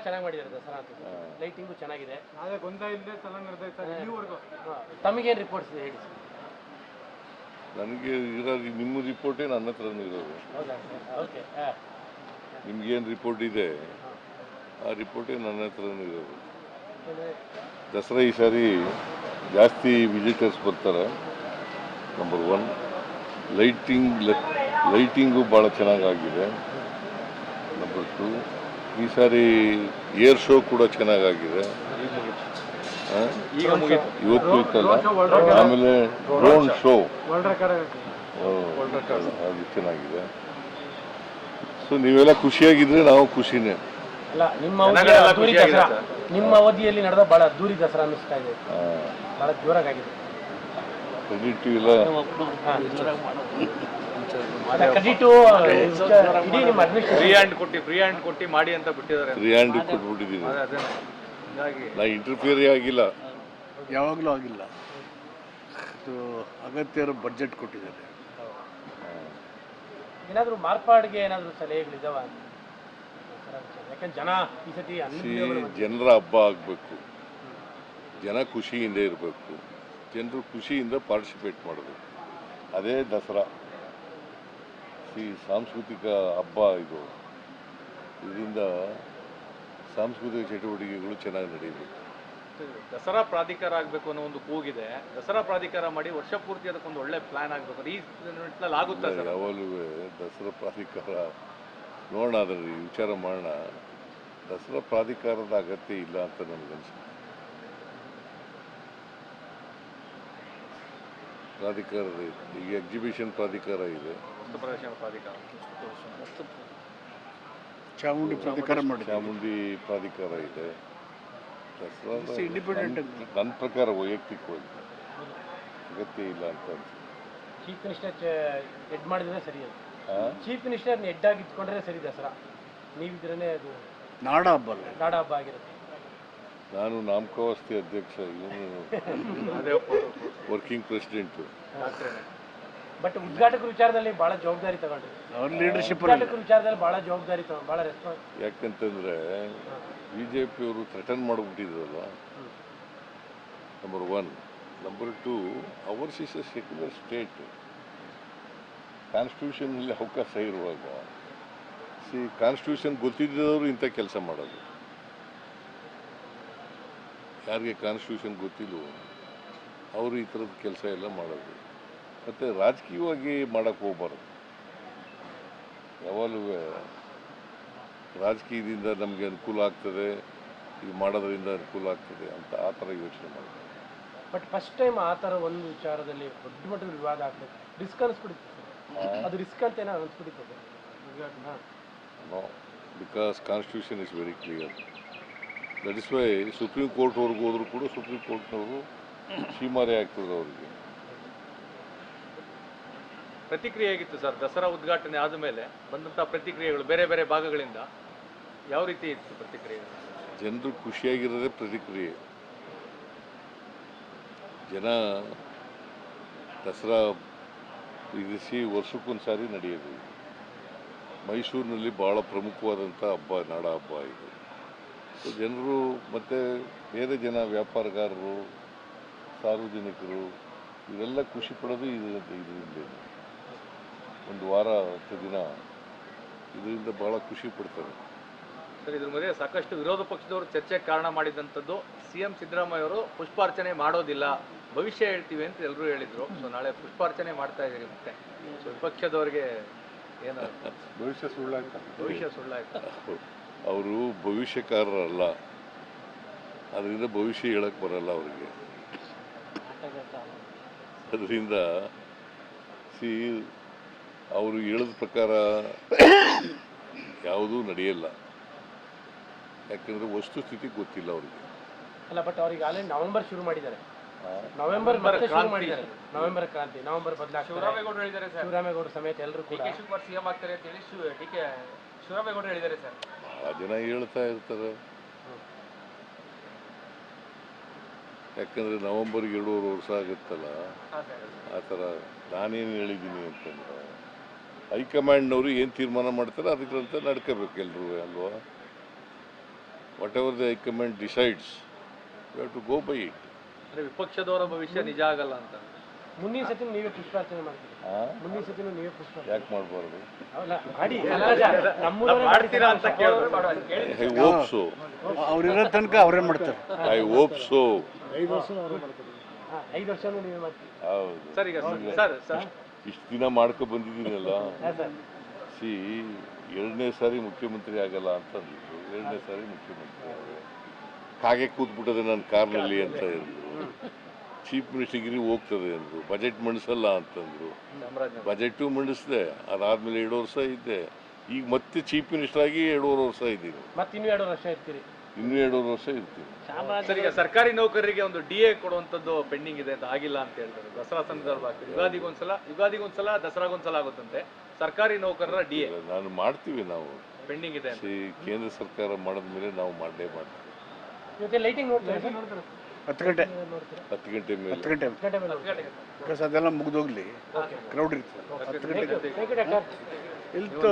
ಚೆನ್ನಾಗಿ ಮಾಡಿದ್ದಾರೆ ದಸರಾ ಅಂತ. ಲೈಟಿಂಗು ಚೆನ್ನಾಗಿದೆ. ನಾಳೆ ಗೊಂದಲ ಇಲ್ಲದೆ ಚೆನ್ನಾಗಿ ನಡೆದೈತೆ ಇಲ್ಲಿವರೆಗೂ. ತಮಗೇನು ರಿಪೋರ್ಟ್ಸ್ ಇದೆ ಹೇಳಿ? ನನಗೆ ಇರೋದು ನಿಮ್ಮ ರಿಪೋರ್ಟೇ ನನ್ನ ಹತ್ರನೂ ಇರೋದು. ಹೌದಾ ಸರ್? ಓಕೆ. ನಿಮ್ಗೇನು ರಿಪೋರ್ಟ್ ಇದೆ ಆ ರಿಪೋರ್ಟೇ ನನ್ನ ಹತ್ರನೂ ಇರೋದು. ದಸರಾ ಈ ಸಾರಿ ಜಾಸ್ತಿ ವಿಸಿಟರ್ಸ್ ಬರ್ತಾರೆ. ನಂಬರ್ 1 ಲೈಟಿಂಗು ಭಾಳ ಚೆನ್ನಾಗಾಗಿದೆ. ನಂಬರ್ 2 ಈ ಸಾರಿ ಏರ್ ಶೋ ಕೂಡ ಚೆನ್ನಾಗಾಗಿದೆ. ಇವತ್ತು ಇತ್ತಲ್ಲ, ಆಮೇಲೆ ಡ್ರೋನ್ ಶೋ ಅದು ಚೆನ್ನಾಗಿದೆ. ಸೊ ನೀವೆಲ್ಲ ಖುಷಿಯಾಗಿದ್ರೆ ನಾವು ಖುಷಿನೇ. ಅಲ್ಲ, ನಿಮ್ಮ ಅವಧಿಯಲ್ಲಿ ನಡೆದ ಬಹಳ ಅದ್ದೂರಿ ದಸರಾ ಅನ್ನಿಸ್ತಾ ಇದೆ. ಬಹಳ ಜೋರಾಗಿದೆ. ಕ್ರೆಡಿಟ್ ಇಲ್ಲ. ಫ್ರೀ ಹ್ಯಾಂಡ್ ಕೊಟ್ಟು ಮಾಡಿ ಅಂತ ಬಿಟ್ಟಿದ್ದಾರೆ. ಫ್ರೀ ಹ್ಯಾಂಡ್ ಕೊಟ್ಬಿಟ್ಟಿದ್ದೀವಿ. ನಾ ಇಂಟರ್ಫಿಯರ್ ಆಗಿಲ್ಲ, ಯಾವಾಗಲೂ ಆಗಿಲ್ಲ. ಅಗತ್ಯ ಬಡ್ಜೆಟ್ ಕೊಟ್ಟಿದ್ದಾರೆ. ಏನಾದರೂ ಮಾರ್ಪಾಡಿಗೆ ಏನಾದರೂ ಸಲಹೆಗಳಿದಾವ? ಯಾಕಂದ್ರೆ ಜನ ಈ ಸತಿ ಜನರ ಹಬ್ಬ ಆಗಬೇಕು, ಜನ ಖುಷಿಯಿಂದ ಇರಬೇಕು, ಜನರು ಖುಷಿಯಿಂದ ಪಾರ್ಟಿಸಿಪೇಟ್ ಮಾಡಬೇಕು. ಅದೇ ದಸರಾ. ಸಾಂಸ್ಕೃತಿಕ ಹಬ್ಬ ಇದು. ಇದರಿಂದ ಸಾಂಸ್ಕೃತಿಕ ಚಟುವಟಿಕೆಗಳು ಚೆನ್ನಾಗಿ ನಡೆಯಬೇಕು. ದಸರಾ ಪ್ರಾಧಿಕಾರ ಆಗಬೇಕು ಅನ್ನೋ ಒಂದು ಕೂಗಿದೆ. ದಸರಾ ಪ್ರಾಧಿಕಾರ ಮಾಡಿ ವರ್ಷ ಪೂರ್ತಿ ಅದಕ್ಕೊಂದು ಒಳ್ಳೆ ಪ್ಲಾನ್ ಆಗಬೇಕು. ಈ ನಿಟ್ಟಿನಲ್ಲಿ ಆಗುತ್ತಾ ಸರ್? ಯಾವಾಗಲೂ ದಸರಾ ಪ್ರಾಧಿಕಾರ ನೋಡೋಣ, ಅದರಲ್ಲಿ ವಿಚಾರ ಮಾಡೋಣ. ದಸರಾ ಪ್ರಾಧಿಕಾರದ ಅಗತ್ಯ ಇಲ್ಲ ಅಂತ ನನಗನ್ಸುತ್ತೆ. ಪ್ರಾಧಿಕಾರದ ಈಗ ಎಕ್ಸಿಬಿಷನ್ ಪ್ರಾಧಿಕಾರ ಇದೆ, ಚಾಮುಂಡಿ ಪ್ರಾಧಿಕಾರ ಇದೆ. ದಸರಾ ನನ್ನ ಪ್ರಕಾರ ವೈಯಕ್ತಿಕವಾಗಿ ಅಗತ್ಯ ಇಲ್ಲ ಅಂತ ಅನ್ಸುತ್ತೆ. ಚೀಫ್ ಮಿನಿಸ್ಟರ್ ಹೆಡ್ ಮಾಡಿದ್ರೆ ಸರಿ. ಚೀಫ್ ಮಿನಿಸ್ಟರ್ ಹೆಡ್ ಆಗಿ ಇಟ್ಕೊಂಡ್ರೆ ಸರಿ ದಸರಾ. ನೀವಿದ್ರೇ ಅದು ನಾಡ ಹಬ್ಬ ಆಗಿರುತ್ತೆ. ನಾನು ನಾಮಕಾವಸ್ಥೆ ಅಧ್ಯಕ್ಷ, ಇವನು ವರ್ಕಿಂಗ್ ಪ್ರೆಸಿಡೆಂಟು. ಬಟ್ ಉದ್ಘಾಟಕ ವಿಚಾರದಲ್ಲಿ ಬಹಳ ಜವಾಬ್ದಾರಿ ತಗೊಂಡ್ರಿ. ಉದ್ಘಾಟಕ ವಿಚಾರದಲ್ಲಿ ಬಹಳ ಜವಾಬ್ದಾರಿ ತಗೊಂಡು ಬಹಳ ರೆಸ್ಪಾನ್ಸ್. ಯಾಕಂತಂದ್ರೆ ಬಿಜೆಪಿಯವರು ಥ್ರೆಟನ್ ಮಾಡಿಬಿಟ್ಟಿದ್ರಲ್ಲ. Number 1. Number 2, ours is a secular state. ಕಾನ್ಸ್ಟಿಟ್ಯೂಷನ್ನಲ್ಲಿ ಅವಕಾಶ ಇರುವಾಗ ಕಾನ್ಸ್ಟಿಟ್ಯೂಷನ್ ಗೊತ್ತಿದ್ದವರು ಇಂಥ ಕೆಲಸ ಮಾಡೋದು. ಯಾರಿಗೆ ಕಾನ್ಸ್ಟಿಟ್ಯೂಷನ್ ಗೊತ್ತಿಲ್ಲವೋ ಅವರು ಈ ಥರದ ಕೆಲಸ ಎಲ್ಲ ಮಾಡೋದು. ಮತ್ತು ರಾಜಕೀಯವಾಗಿ ಮಾಡೋಕ್ಕೆ ಹೋಗ್ಬಾರ್ದು. ಯಾವಾಗಲೂ ರಾಜಕೀಯದಿಂದ ನಮಗೆ ಅನುಕೂಲ ಆಗ್ತದೆ, ಇದು ಮಾಡೋದ್ರಿಂದ ಅನುಕೂಲ ಆಗ್ತದೆ ಅಂತ ಆ ಥರ ಯೋಚನೆ ಮಾಡೋದು. ಬಟ್ ಫಸ್ಟ್ ಟೈಮ್ ಆ ಥರ ಒಂದು ವಿಚಾರದಲ್ಲಿ ದೊಡ್ಡ ಮಟ್ಟದ ವಿವಾದ ಆಗ್ತದೆ. ರಿಸ್ಕ್ ಅನಿಸ್ಬಿಡುತ್ತೆ. ಅದು ರಿಸ್ಕ್ ಅಂತ ಏನೋ ಅನಿಸ್ಬಿಡುತ್ತೆ. No, because constitution is very clear. That is why supreme ಕೋರ್ಟ್ವರೆಗೂ ಹೋದರೂ ಕೂಡ ಸುಪ್ರೀಂ ಕೋರ್ಟ್ನವರು ಸೀಮಾರೆ ಆಗ್ತದೆ ಅವರಿಗೆ. ಪ್ರತಿಕ್ರಿಯೆ ಆಗಿತ್ತು ಸರ್ ದಸರಾ ಉದ್ಘಾಟನೆ ಆದಮೇಲೆ ಬಂದಂಥ ಪ್ರತಿಕ್ರಿಯೆಗಳು ಬೇರೆ ಬೇರೆ ಭಾಗಗಳಿಂದ ಯಾವ ರೀತಿ ಇತ್ತು ಪ್ರತಿಕ್ರಿಯೆ? ಜನರು ಖುಷಿಯಾಗಿರೋದೇ ಪ್ರತಿಕ್ರಿಯೆ. ಜನ ದಸರಾ ಇರಿಸಿ ವರ್ಷಕ್ಕೊಂದು ಸಾರಿ ನಡೆಯೋದು. ಮೈಸೂರಿನಲ್ಲಿ ಭಾಳ ಪ್ರಮುಖವಾದಂಥ ಹಬ್ಬ, ನಾಡ ಹಬ್ಬ ಇದು. ಜನರು ಮತ್ತು ಬೇರೆ ಜನ, ವ್ಯಾಪಾರಗಾರರು, ಸಾರ್ವಜನಿಕರು ಇವೆಲ್ಲ ಖುಷಿ ಪಡೋದು ಇದರಿಂದ. ಒಂದು ವಾರ 10 ದಿನ ಇದರಿಂದ ಭಾಳ ಖುಷಿ ಪಡ್ತಾರೆ ಸರ್. ಇದ್ರ ಮಧ್ಯೆ ಸಾಕಷ್ಟು ವಿರೋಧ ಪಕ್ಷದವರು ಚರ್ಚೆಗೆ ಕಾರಣ ಮಾಡಿದಂಥದ್ದು CM ಸಿದ್ದರಾಮಯ್ಯ ಅವರು ಪುಷ್ಪಾರ್ಚನೆ ಮಾಡೋದಿಲ್ಲ, ಭವಿಷ್ಯ ಹೇಳ್ತೀವಿ ಅಂತ ಎಲ್ಲರೂ ಹೇಳಿದರು. ಸೊ ನಾಳೆ ಪುಷ್ಪಾರ್ಚನೆ ಮಾಡ್ತಾ ಇದ್ದೀರಿ. ಮತ್ತೆ ಸೊ ವಿಪಕ್ಷದವ್ರಿಗೆ ಏನು ಭವಿಷ್ಯ ಸುಳ್ಳಾಯ್ತು? ಅವರು ಭವಿಷ್ಯಕಾರರಲ್ಲ, ಅದರಿಂದ ಭವಿಷ್ಯ ಹೇಳಕ್ಕೆ ಬರಲ್ಲ ಅವರಿಗೆ. ಅದರಿಂದ ಅವರು ಹೇಳಿದ ಪ್ರಕಾರ ಯಾವುದೂ ನಡೆಯಲ್ಲ. ಯಾಕಂದರೆ ವಸ್ತುಸ್ಥಿತಿ ಗೊತ್ತಿಲ್ಲ ಅವ್ರಿಗೆ. ಅಲ್ಲ, ಬಟ್ ಅವ್ರಿಗೆ ಆಲ್ರೆಡಿ ನವೆಂಬರ್ ಶುರು ಮಾಡಿದ್ದಾರೆ. ನವೆಂಬರ್ ಶುರು ಮಾಡಿದ್ದಾರೆ. ನವೆಂಬರ್ ಕ್ರಾಂತಿ, ನವೆಂಬರ್ ಬದಲಾಗ್ತದೆ. ಶಿವರಾಮೇಗೌಡರು ಹೇಳಿದ್ದಾರೆ ಸರ್. ಶಿವರಾಮೇಗೌಡರು ಸಮೇತ ಎಲ್ಲರೂ ಕೂಡ ಶಿವಕುಮಾರ್ CM ಆಗ್ತಾರೆ ಅಂತ ಹೇಳಿ ಶಿವರಾಮೇಗೌಡರು ಹೇಳಿದ್ದಾರೆ ಸರ್. ಭಾಳ ಜನ ಹೇಳ್ತಾ ಇರ್ತಾರೆ. ಯಾಕಂದರೆ ನವೆಂಬರ್ಗೆ 2.5 ವರ್ಷ ಆಗುತ್ತಲ್ಲ, ಆ ಥರ. ನಾನೇನು ಹೇಳಿದ್ದೀನಿ ಅಂತಂದ್ರೆ ಹೈಕಮಾಂಡ್ನವರು ಏನು ತೀರ್ಮಾನ ಮಾಡ್ತಾರೆ ಅದಕ್ಕಂತ ನಡ್ಕೋಬೇಕು ಎಲ್ಲರೂ, ಅಲ್ವಾ? Whatever the high command decides you have to go by it. ಅಂದ್ರೆ ವಿಪಕ್ಷದವರ ಭವಿಷ್ಯ ನಿಜ ಆಗಲ್ಲ ಅಂತ. ಮುಂದಿನ ಸತಿ ನೀವೇ ಪುಷ್ಪಾರ್ಚನೆ ಮಾಡ್ತೀರಿ? ಮುಂದಿನ ಸತಿ ನೀವೇ ಪುಷ್ಪಾರ್ಚನೆ ಯಾಕೆ ಮಾಡಬಾರ್ದು? ಅಲ್ಲ, ಮಾಡಿ. ಮಾಡ್ತೀರಾ ಅಂತ ಕೇಳಿದ್ರು. I hope so. ಅವ್ರಿರೋ ತನಕ ಅವರೇ ಮಾಡ್ತಾರೆ. I hope so. 5 ವರ್ಷನೂ ನೀವೇ ಮಾಡ್ತೀರಿ? ಹೌದು. ಸರ್ ಈಗ ಸರ್ ಇಷ್ಟು ದಿನ ಮಾಡ್ಕೊ ಬಂದಿದ್ದೀನಲ್ಲ. ಹಾಂ ಸರ್. ಸಿ, 2ನೇ ಸಾರಿ ಮುಖ್ಯಮಂತ್ರಿ ಆಗಲ್ಲ ಅಂತಂದಿದ್ರು. 2ನೇ ಸಾರಿ ಮುಖ್ಯಮಂತ್ರಿ ಆಗಿದೆ. ಕಾಗೆ ಕೂತ್ಬಿಟ್ಟದೆ ನನ್ನ ಕಾರ್ನಲ್ಲಿ ಅಂತ ಹೇಳಿದ್ರು. ಚೀಫ್ ಮಿನಿಸ್ಟರ್ಗಿರಿ ಹೋಗ್ತದೆ ಅಂದರು. ಬಜೆಟ್ ಮಂಡಿಸಲ್ಲ ಅಂತಂದರು. ಬಜೆಟು ಮಂಡಿಸಿದೆ. ಅದಾದಮೇಲೆ 2 ವರ್ಷ ಇದ್ದೆ. ಈಗ ಮತ್ತೆ ಚೀಫ್ ಮಿನಿಸ್ಟರ್ ಆಗಿ 2.5 ವರ್ಷ ಇದ್ದೀನಿ. ಮತ್ತೆ ಇನ್ನೂ 2 ವರ್ಷ ಇರ್ತೀರಿ? ಇನ್ನೂ 2.5 ವರ್ಷ ಇರ್ತೀನಿ. ಸರ್ ಈಗ ಸರ್ಕಾರಿ ನೌಕರರಿಗೆ ಒಂದು DA ಕೊಡುವಂಥದ್ದು ಪೆಂಡಿಂಗ್ ಇದೆ ಅಂತ ಆಗಿಲ್ಲ ಅಂತ ಹೇಳ್ತಾರೆ. ದಸರಾ ಸಂದರ್ಭ ಆಗ್ತದೆ. ಯುಗಾದಿಗೊಂದ್ಸಲ ದಸರಾಗೊಂದ್ಸಲ ಆಗುತ್ತಂತೆ. ಸರ್ಕಾರಿ ನೌಕರರ DA ನಾನು ಮಾಡ್ತೀವಿ. ನಾವು ಪೆಂಡಿಂಗ್ ಇದೆ. ಕೇಂದ್ರ ಸರ್ಕಾರ ಮಾಡಿದ ಮೇಲೆ ನಾವು ಮಾಡಲೇ ಮಾಡ್ತೀವಿ. ಇವತ್ತೆ ಲೈಟಿಂಗ್ ನೋಡ್ತೀರಾ ಸರ್? 10 ಗಂಟೆ 10 ಗಂಟೆ ಮೇಲೆ. 10 ಗಂಟೆ ಗಂಟೆ ಮೇಲೆ ಬಿಕಾಸ್ ಅದೆಲ್ಲ ಮುಗಿದೋಗ್ಲಿ, ಕ್ರೌಡ್ ಇರ್ತದೆ. 10 ಗಂಟೆ ಥ್ಯಾಂಕ್ ಯು ಡಾಕ್ಟರ್. ಇಲ್ತು.